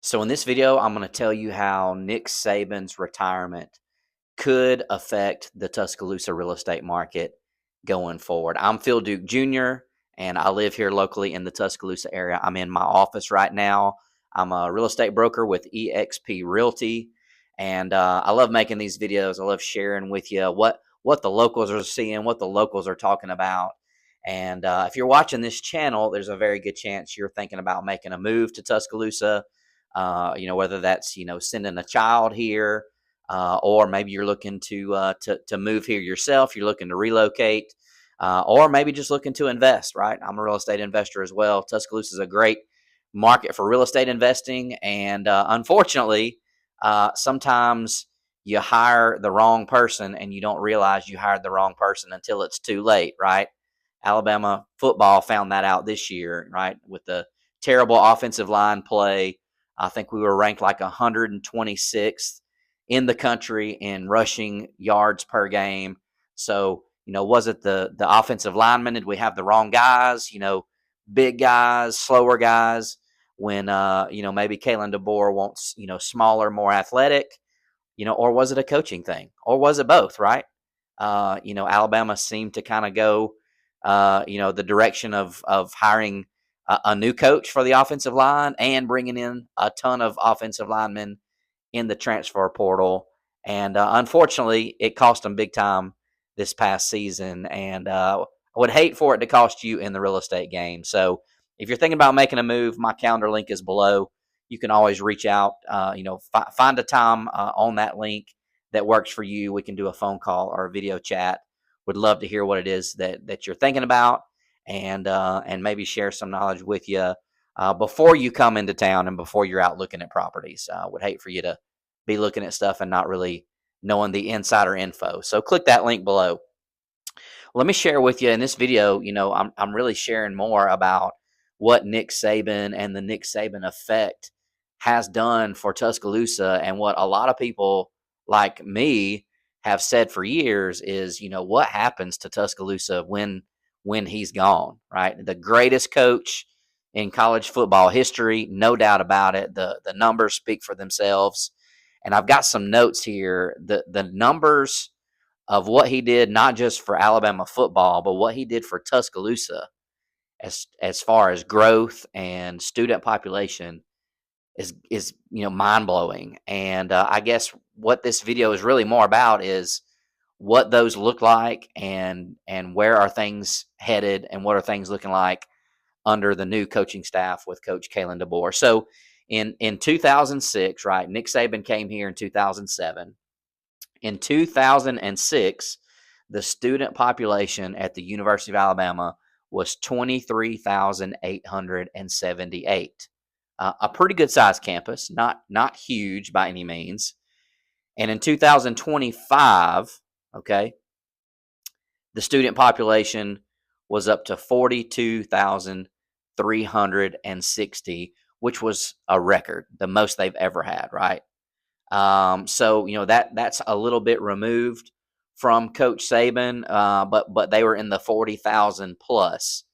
So in this video, I'm going to tell you how Nick Saban's retirement could affect the Tuscaloosa real estate market going forward. I'm Phil Duke Jr., and I live here locally in the Tuscaloosa area. I'm in my office right now. I'm a real estate broker with eXp Realty, and I love making these videos. I love sharing with you what the locals are seeing, what the locals are talking about. And if you're watching this channel, there's a very good chance you're thinking about making a move to Tuscaloosa. Whether that's sending a child here, or maybe you're looking to move here yourself. You're looking to relocate, or maybe just looking to invest. Right, I'm a real estate investor as well. Tuscaloosa is a great market for real estate investing, and unfortunately, sometimes you hire the wrong person and you don't realize you hired the wrong person until it's too late. Right, Alabama football found that out this year. Right, with the terrible offensive line play. I think we were ranked like 126th in the country in rushing yards per game. So, was it the offensive linemen? Did we have the wrong guys? Big guys, slower guys. When maybe Kalen DeBoer wants smaller, more athletic. Or was it a coaching thing? Or was it both? Right? Alabama seemed to kind of go, the direction of hiring a new coach for the offensive line and bringing in a ton of offensive linemen in the transfer portal. And unfortunately, it cost them big time this past season. And I would hate for it to cost you in the real estate game. So if you're thinking about making a move, my calendar link is below. You can always reach out, find a time on that link that works for you. We can do a phone call or a video chat. Would love to hear what it is that you're thinking about, and maybe share some knowledge with you before you come into town and before you're out looking at properties. Would hate for you to be looking at stuff and not really knowing the insider info. So click that link below. Let me share with you in this video. I'm really sharing more about what Nick Saban and the Nick Saban effect has done for Tuscaloosa, and what a lot of people like me have said for years is, what happens to Tuscaloosa when he's gone, right? The greatest coach in college football history, no doubt about it. The numbers speak for themselves. And I've got some notes here. The numbers of what he did, not just for Alabama football, but what he did for Tuscaloosa as far as growth and student population is mind blowing. And I guess what this video is really more about is what those look like, and where are things headed, and what are things looking like under the new coaching staff with Coach Kalen DeBoer. So in 2006, right, Nick Saban came here in 2007. In 2006, the student population at the University of Alabama was 23,878. A pretty good sized campus, not huge by any means. And in 2025, okay, the student population was up to 42,360, which was a record, the most they've ever had, right? So that's a little bit removed from Coach Saban, but they were in the 40,000 plus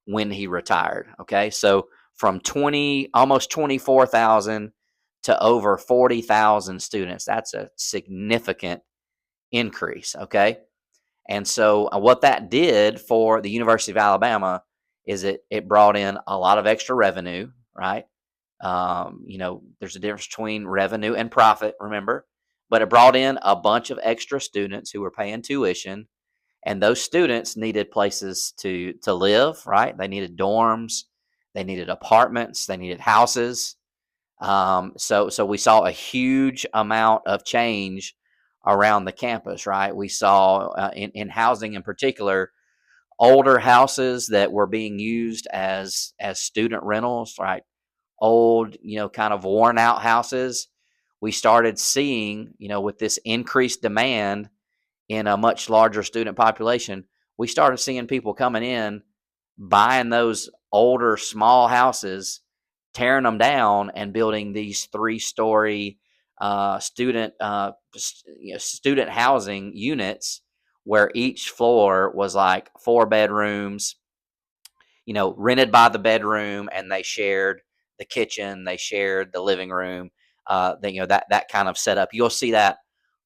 when he retired. Okay, so from almost 24,000 to over 40,000 students, that's a significant increase. Okay, and so what that did for the University of Alabama is it brought in a lot of extra revenue, right? There's a difference between revenue and profit, remember, but it brought in a bunch of extra students who were paying tuition, and those students needed places to live, right? They needed dorms, they needed apartments, they needed houses. So we saw a huge amount of change around the campus, right? We saw in housing in particular, older houses that were being used as student rentals, right? Old, kind of worn out houses. We started seeing, with this increased demand in a much larger student population, we started seeing people coming in, buying those older small houses, tearing them down, and building these 3-story student housing units, where each floor was like 4 bedrooms, rented by the bedroom, and they shared the kitchen, they shared the living room. That kind of setup. You'll see that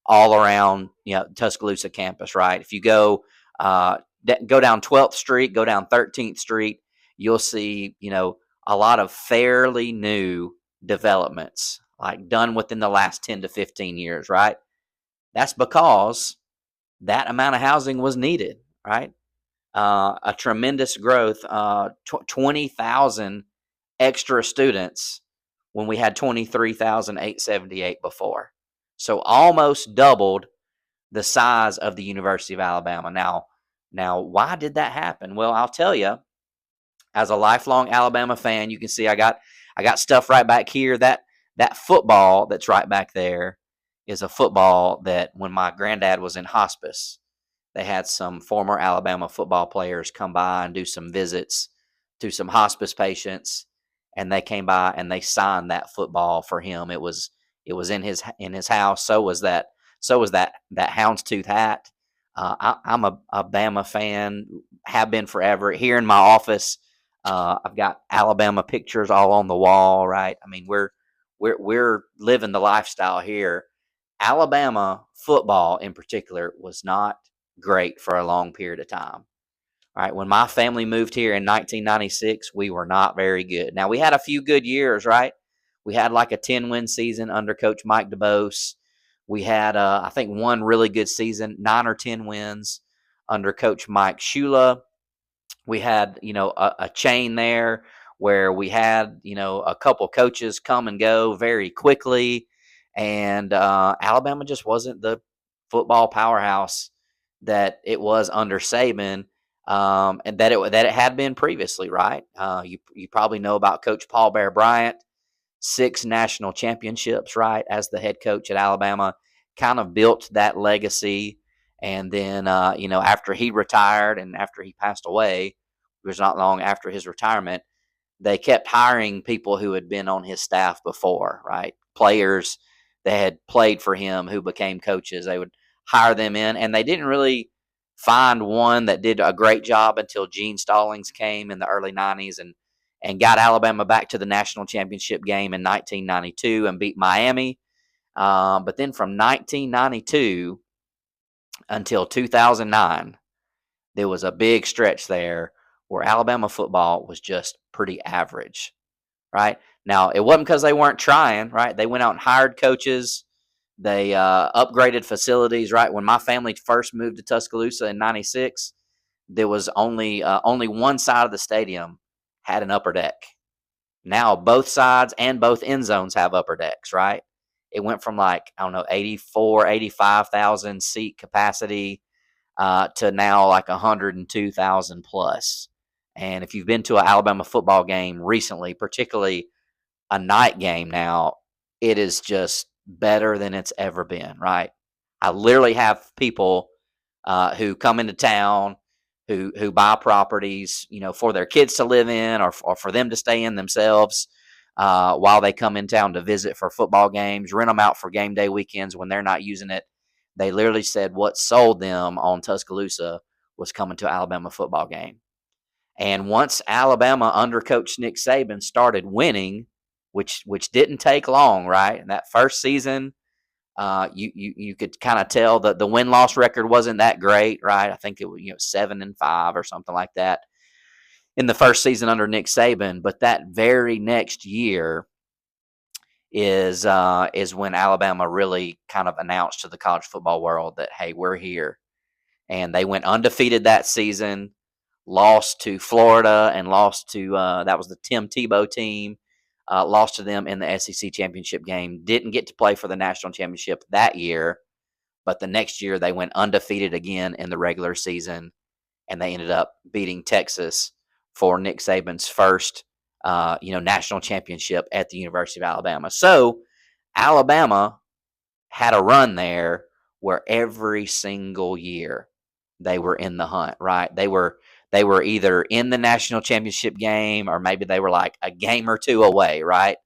all around Tuscaloosa campus, right? If you go down 12th Street, go down 13th Street, you'll see a lot of fairly new developments, like done within the last 10 to 15 years, right? That's because that amount of housing was needed, right? A tremendous growth, 20,000 extra students when we had 23,878 before. So almost doubled the size of the University of Alabama. Now, why did that happen? Well, I'll tell you. As a lifelong Alabama fan, you can see I got stuff right back here. That football that's right back there is a football that when my granddad was in hospice, they had some former Alabama football players come by and do some visits to some hospice patients, and they came by and they signed that football for him. It was in his house. So was that houndstooth hat. I'm a Bama fan, have been forever. Here in my office, I've got Alabama pictures all on the wall. Right? I mean, we're living the lifestyle here. Alabama football, in particular, was not great for a long period of time. Right? When my family moved here in 1996, we were not very good. Now we had a few good years, right? We had like a 10-win season under Coach Mike DeBose. We had, I think, one really good season, 9 or 10 wins under Coach Mike Shula. We had, a chain there where we had, a couple coaches come and go very quickly, and Alabama just wasn't the football powerhouse that it was under Saban, and that it had been previously. Right? You probably know about Coach Paul Bear Bryant. 6 national championships, right, as the head coach at Alabama, kind of built that legacy. And then, after he retired and after he passed away, it was not long after his retirement, they kept hiring people who had been on his staff before, right? Players that had played for him who became coaches. They would hire them in, and they didn't really find one that did a great job until Gene Stallings came in the early 90s and got Alabama back to the national championship game in 1992 and beat Miami. But then from 1992 until 2009, there was a big stretch there where Alabama football was just pretty average, right? Now, it wasn't because they weren't trying, right? They went out and hired coaches. They upgraded facilities, right? When my family first moved to Tuscaloosa in 96, there was only one side of the stadium had an upper deck. Now both sides and both end zones have upper decks, right? It went from 84, 85,000 seat capacity to now like 102,000 plus. And if you've been to an Alabama football game recently, particularly a night game now, it is just better than it's ever been, right? I literally have people who come into town who buy properties, for their kids to live in or for them to stay in themselves while they come in town to visit for football games, rent them out for game day weekends when they're not using it. They literally said what sold them on Tuscaloosa was coming to an Alabama football game. And once Alabama under Coach Nick Saban started winning, which didn't take long, right? In that first season, you could kind of tell that the win-loss record wasn't that great, right? I think it was 7-5 or something like that in the first season under Nick Saban. But that very next year is when Alabama really kind of announced to the college football world that, hey, we're here. And they went undefeated that season, lost to Florida and lost to that was the Tim Tebow team. Lost to them in the SEC championship game. Didn't get to play for the national championship that year, but the next year they went undefeated again in the regular season, and they ended up beating Texas for Nick Saban's first, national championship at the University of Alabama. So Alabama had a run there where every single year they were in the hunt, right? They were either in the national championship game or maybe they were like a game or two away, right?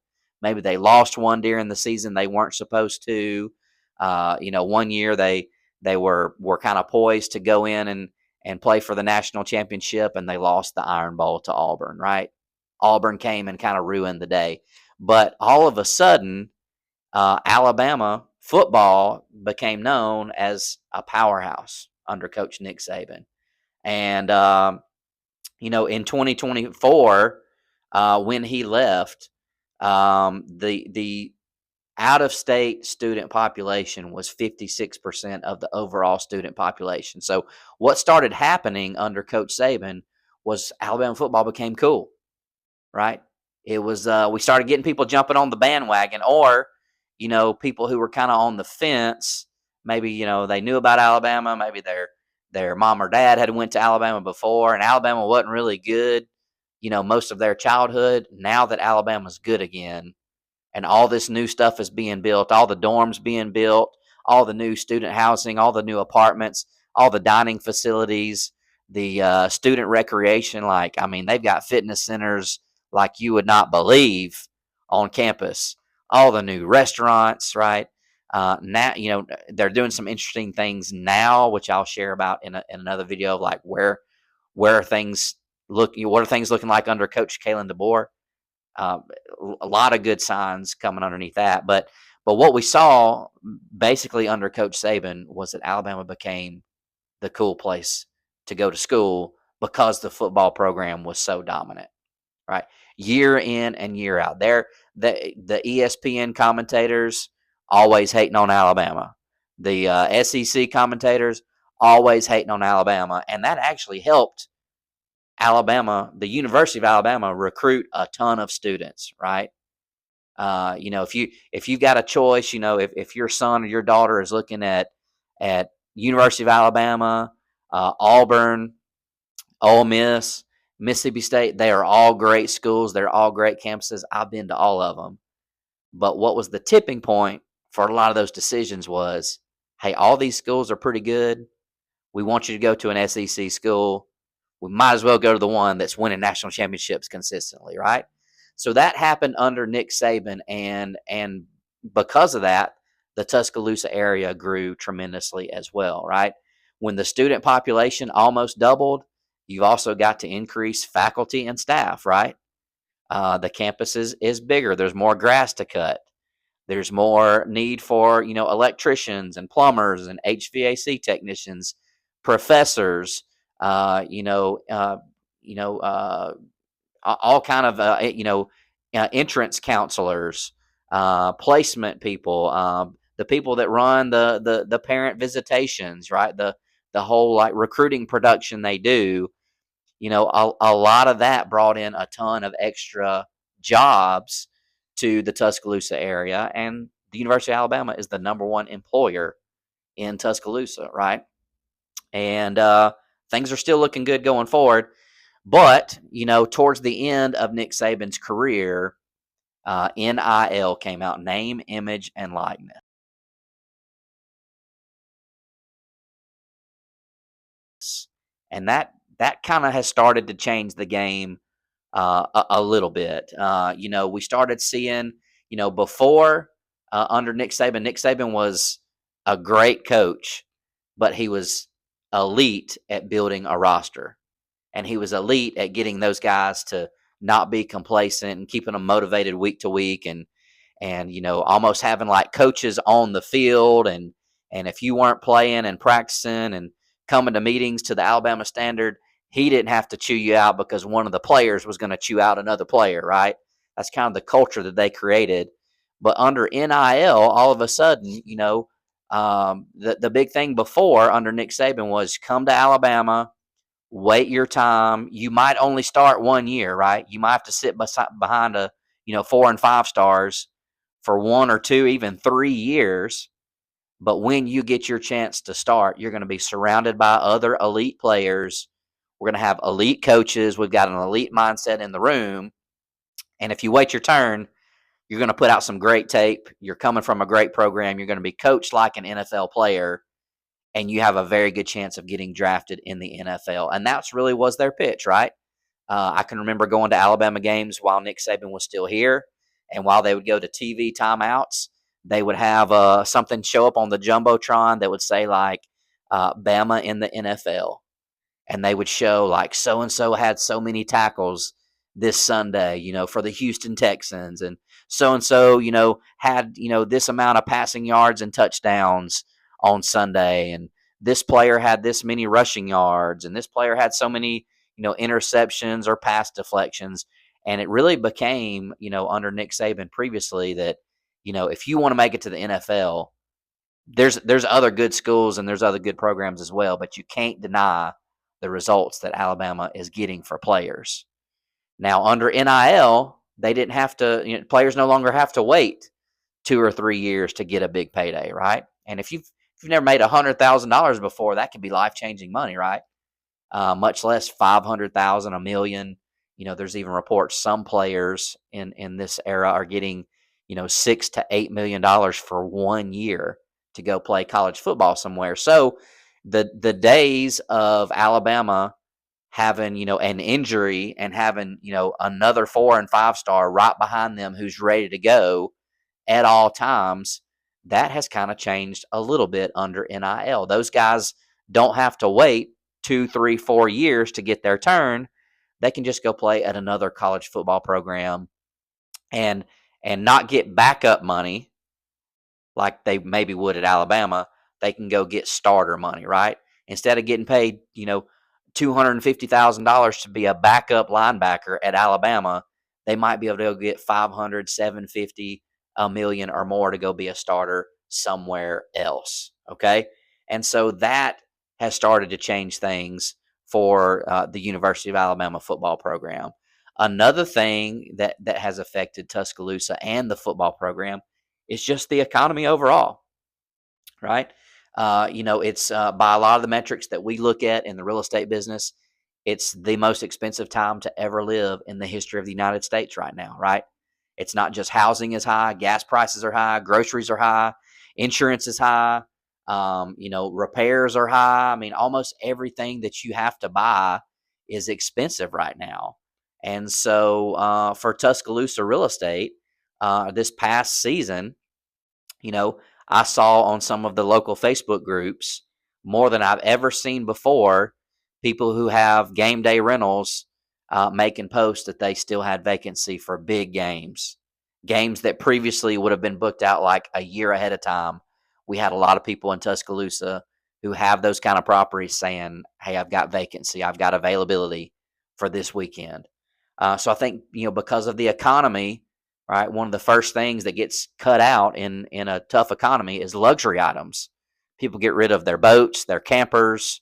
Maybe they lost one during the season they weren't supposed to. One year they were kind of poised to go in and play for the national championship, and they lost the Iron Bowl to Auburn, right? Auburn came and kind of ruined the day. But all of a sudden, Alabama football became known as a powerhouse under Coach Nick Saban. And, in 2024, when he left, the out of state student population was 56% of the overall student population. So, what started happening under Coach Saban was Alabama football became cool, right? It was we started getting people jumping on the bandwagon, or people who were kind of on the fence. Maybe they knew about Alabama. Maybe their mom or dad had went to Alabama before, and Alabama wasn't really good. Most of their childhood. Now that Alabama's good again, and all this new stuff is being built, all the dorms being built, all the new student housing, all the new apartments, all the dining facilities, the student recreation. Like, I mean, they've got fitness centers like you would not believe on campus. All the new restaurants, right? Now, they're doing some interesting things now, which I'll share about in another video of like where are things what are things looking like under Coach Kalen DeBoer. Uh, a lot of good signs coming underneath that. But what we saw basically under Coach Saban was that Alabama became the cool place to go to school because the football program was so dominant, right? Year in and year out. The ESPN commentators always hating on Alabama. The SEC commentators always hating on Alabama, and that actually helped Alabama, the University of Alabama, recruit a ton of students, right? If you got a choice, if your son or your daughter is looking at University of Alabama, Auburn, Ole Miss, Mississippi State, they are all great schools. They're all great campuses. I've been to all of them. But what was the tipping point for a lot of those decisions was, hey, all these schools are pretty good. We want you to go to an SEC school. We might as well go to the one that's winning national championships consistently, right? So that happened under Nick Saban, and because of that, the Tuscaloosa area grew tremendously as well, right? When the student population almost doubled, you've also got to increase faculty and staff, right? The campus is bigger. There's more grass to cut. There's more need for electricians and plumbers and HVAC technicians, professors, all kind of entrance counselors, placement people, the people that run the parent visitations, right? The whole like recruiting production they do. A lot of that brought in a ton of extra jobs to the Tuscaloosa area, and the University of Alabama is the number one employer in Tuscaloosa, right? And things are still looking good going forward. But, towards the end of Nick Saban's career, NIL came out, name, image, and likeness. And that kind of has started to change the game a little bit. We started seeing, before under Nick Saban was a great coach, but he was elite at building a roster. And he was elite at getting those guys to not be complacent and keeping them motivated week to week, and almost having like coaches on the field, and if you weren't playing and practicing and coming to meetings to the Alabama standard, he didn't have to chew you out because one of the players was going to chew out another player, right? That's kind of the culture that they created. But under NIL, all of a sudden, the big thing before under Nick Saban was come to Alabama, wait your time. You might only start 1 year, right? You might have to sit behind 4 and 5 stars for 1 or 2, even 3 years. But when you get your chance to start, you're going to be surrounded by other elite players. We're going to have elite coaches. We've got an elite mindset in the room. And if you wait your turn, you're going to put out some great tape. You're coming from a great program. You're going to be coached like an NFL player, and you have a very good chance of getting drafted in the NFL. And that's really was their pitch, right? I can remember going to Alabama games while Nick Saban was still here, and while they would go to TV timeouts, they would have something show up on the Jumbotron that would say like Bama in the NFL. And they would show like so-and-so had so many tackles this Sunday, for the Houston Texans, and so, had, this amount of passing yards and touchdowns on Sunday, and this player had this many rushing yards, and this player had so many, interceptions or pass deflections. And it really became, under Nick Saban previously that, if you want to make it to the NFL, there's other good schools and there's other good programs as well, but you can't deny the results that Alabama is getting for players. Now, under NIL, they didn't have to, players no longer have to wait 2 or 3 years to get a big payday, right? And if you've never made $100,000 before, that could be life-changing money, right? Much less 500,000, a million. There's even reports some players in this era are getting, $6 to $8 million for 1 year to go play college football somewhere. So the days of Alabama having, an injury and having, another 4 and 5 star right behind them who's ready to go at all times, that has kind of changed a little bit under NIL. Those guys don't have to wait 2, 3, 4 years to get their turn. They can just go play at another college football program and not get backup money like they maybe would at Alabama. They can go get starter money, right? Instead of getting paid, $250,000 to be a backup linebacker at Alabama, they might be able to go get 500, 750, a million or more to go be a starter somewhere else. Okay. And so that has started to change things for the University of Alabama football program. Another thing that has affected Tuscaloosa and the football program is just the economy overall, right? It's by a lot of the metrics that we look at in the real estate business, it's the most expensive time to ever live in the history of the United States right now, right? It's not just housing is high, gas prices are high, groceries are high, insurance is high, repairs are high. I mean, almost everything that you have to buy is expensive right now. And so for Tuscaloosa real estate, this past season, I saw on some of the local Facebook groups more than I've ever seen before, people who have game day rentals making posts that they still had vacancy for big games that previously would have been booked out like a year ahead of time. We had a lot of people in Tuscaloosa who have those kind of properties saying, hey, I've got vacancy, I've got availability for this weekend. So I think, because of the economy, right, one of the first things that gets cut out in a tough economy is luxury items. People get rid of their boats, their campers,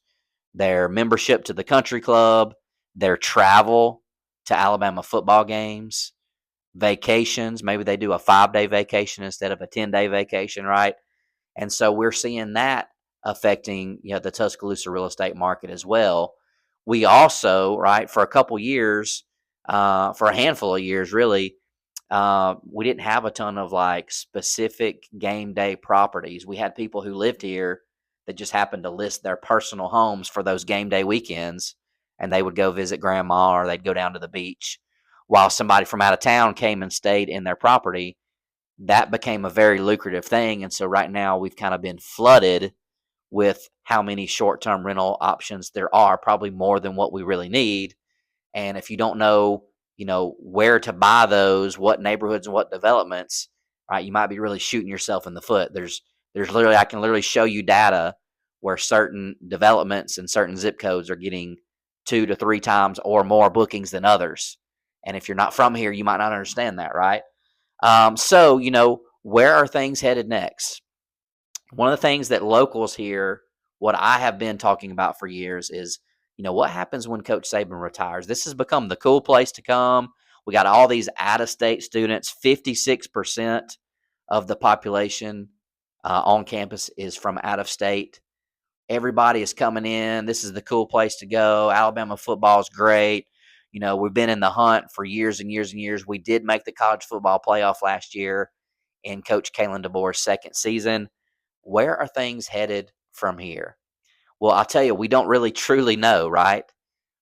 their membership to the country club, their travel to Alabama football games, vacations. Maybe they do a 5-day vacation instead of a 10-day vacation, right? And so we're seeing that affecting, the Tuscaloosa real estate market as well. We also, right, for a couple years, for a handful of years, really, we didn't have a ton of like specific game day properties. We had people who lived here that just happened to list their personal homes for those game day weekends, and they would go visit grandma or they'd go down to the beach while somebody from out of town came and stayed in their property. That became a very lucrative thing. And so right now we've kind of been flooded with how many short-term rental options there are, probably more than what we really need. And if you don't know, where to buy those, what neighborhoods and what developments, right, you might be really shooting yourself in the foot. There's literally, I can literally show you data where certain developments and certain zip codes are getting 2 to 3 times or more bookings than others. And if you're not from here, you might not understand that, right? So, where are things headed next? One of the things that locals here, what I have been talking about for years is, what happens when Coach Saban retires? This has become the cool place to come. We got all these out-of-state students. 56% of the population on campus is from out of state. Everybody is coming in. This is the cool place to go. Alabama football is great. We've been in the hunt for years and years and years. We did make the college football playoff last year in Coach Kalen DeBoer's second season. Where are things headed from here? Well, I'll tell you, we don't really truly know, right?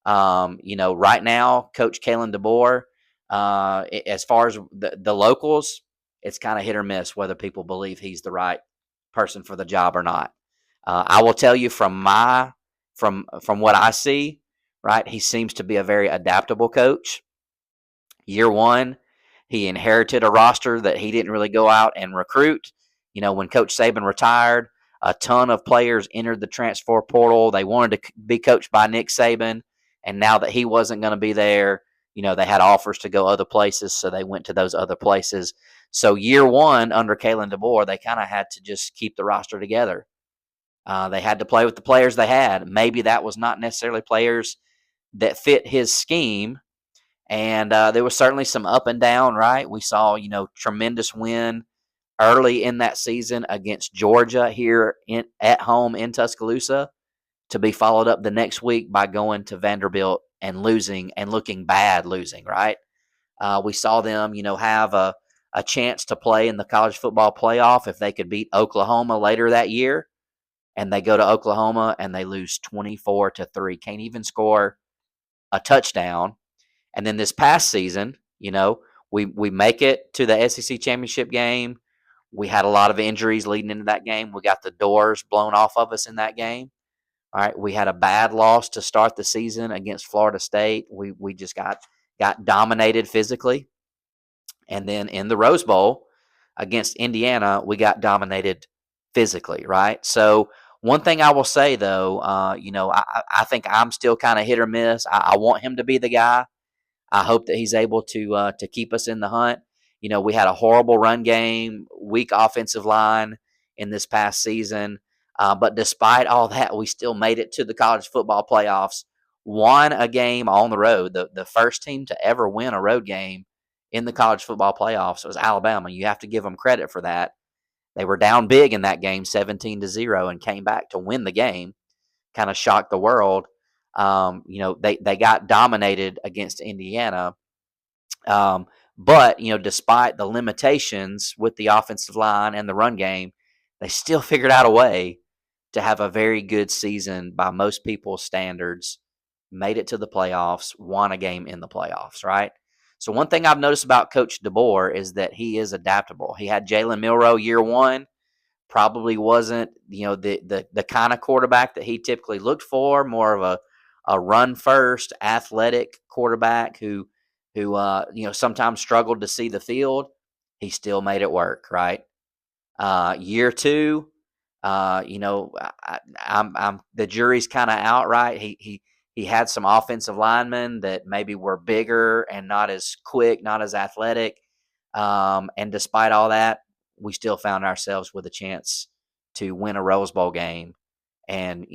Right now, Coach Kalen DeBoer, as far as the locals, it's kind of hit or miss whether people believe he's the right person for the job or not. I will tell you from what I see, right? He seems to be a very adaptable coach. Year one, he inherited a roster that he didn't really go out and recruit. When Coach Saban retired, a ton of players entered the transfer portal. They wanted to be coached by Nick Saban, and now that he wasn't going to be there, they had offers to go other places, so they went to those other places. So year one under Kalen DeBoer, they kind of had to just keep the roster together. They had to play with the players they had. Maybe that was not necessarily players that fit his scheme, and there was certainly some up and down, right? We saw, tremendous win early in that season against Georgia here at home in Tuscaloosa, to be followed up the next week by going to Vanderbilt and losing and looking bad losing, right? We saw them, have a chance to play in the college football playoff if they could beat Oklahoma later that year. And they go to Oklahoma and they lose 24-3. Can't even score a touchdown. And then this past season, we make it to the SEC championship game. We had a lot of injuries leading into that game. We got the doors blown off of us in that game. All right, we had a bad loss to start the season against Florida State. We just got dominated physically. And then in the Rose Bowl against Indiana, we got dominated physically, right? So one thing I will say though, I think I'm still kind of hit or miss. I want him to be the guy. I hope that he's able to keep us in the hunt. We had a horrible run game, weak offensive line in this past season. But despite all that, we still made it to the college football playoffs, won a game on the road. The first team to ever win a road game in the college football playoffs was Alabama. You have to give them credit for that. They were down big in that game, 17-0, and came back to win the game. Kind of shocked the world. They got dominated against Indiana. But despite the limitations with the offensive line and the run game, they still figured out a way to have a very good season by most people's standards, made it to the playoffs, won a game in the playoffs, right? So one thing I've noticed about Coach DeBoer is that he is adaptable. He had Jalen Milroe year one, probably wasn't, the kind of quarterback that he typically looked for, more of a run first, athletic quarterback who sometimes struggled to see the field. He still made it work, right? Year two, I'm the jury's kind of out, right? He had some offensive linemen that maybe were bigger and not as quick, not as athletic. And despite all that, we still found ourselves with a chance to win a Rose Bowl game and,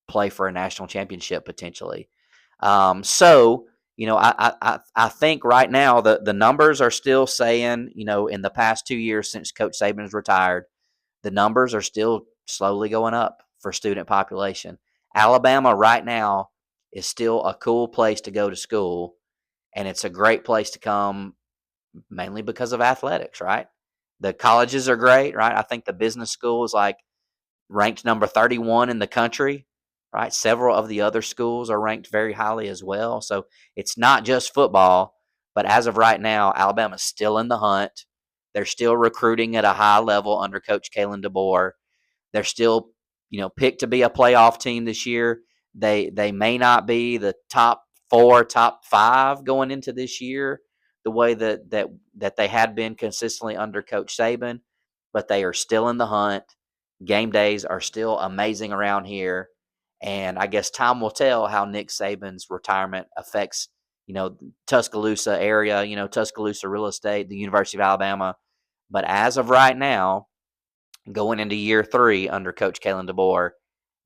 play for a national championship potentially. So, I think right now the numbers are still saying, in the past 2 years since Coach Saban has retired, the numbers are still slowly going up for student population. Alabama right now is still a cool place to go to school, and it's a great place to come mainly because of athletics, right? The colleges are great, right? I think the business school is like ranked number 31 in the country, right? Several of the other schools are ranked very highly as well. So it's not just football, but as of right now, Alabama's still in the hunt. They're still recruiting at a high level under Coach Kalen DeBoer. They're still, picked to be a playoff team this year. They may not be the top 4, top 5 going into this year, the way that they had been consistently under Coach Saban, but they are still in the hunt. Game days are still amazing around here, and I guess time will tell how Nick Saban's retirement affects, Tuscaloosa area, Tuscaloosa real estate, the University of Alabama. But as of right now, going into year 3 under Coach Kalen DeBoer,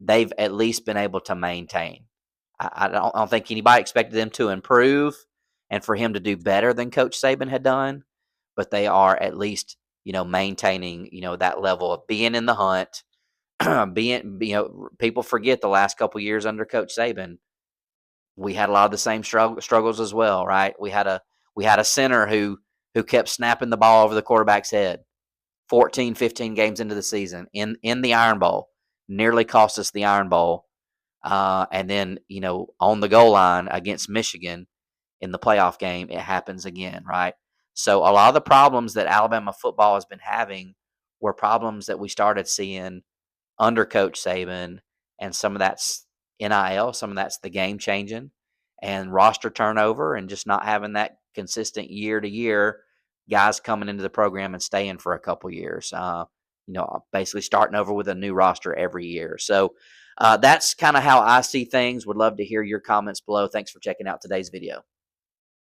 they've at least been able to maintain. I don't think anybody expected them to improve and for him to do better than Coach Saban had done, but they are at least, maintaining, that level of being in the hunt. Being, people forget the last couple years under Coach Saban, we had a lot of the same struggles as well, right? We had a center who kept snapping the ball over the quarterback's head. 14, 15 games into the season in the Iron Bowl, nearly cost us the Iron Bowl. And then, on the goal line against Michigan in the playoff game, it happens again, right? So a lot of the problems that Alabama football has been having were problems that we started seeing under Coach Saban, and some of that's NIL, some of that's the game changing and roster turnover and just not having that consistent year to year guys coming into the program and staying for a couple years. Basically starting over with a new roster every year. So that's kind of how I see things. Would love to hear your comments below. Thanks for checking out today's video.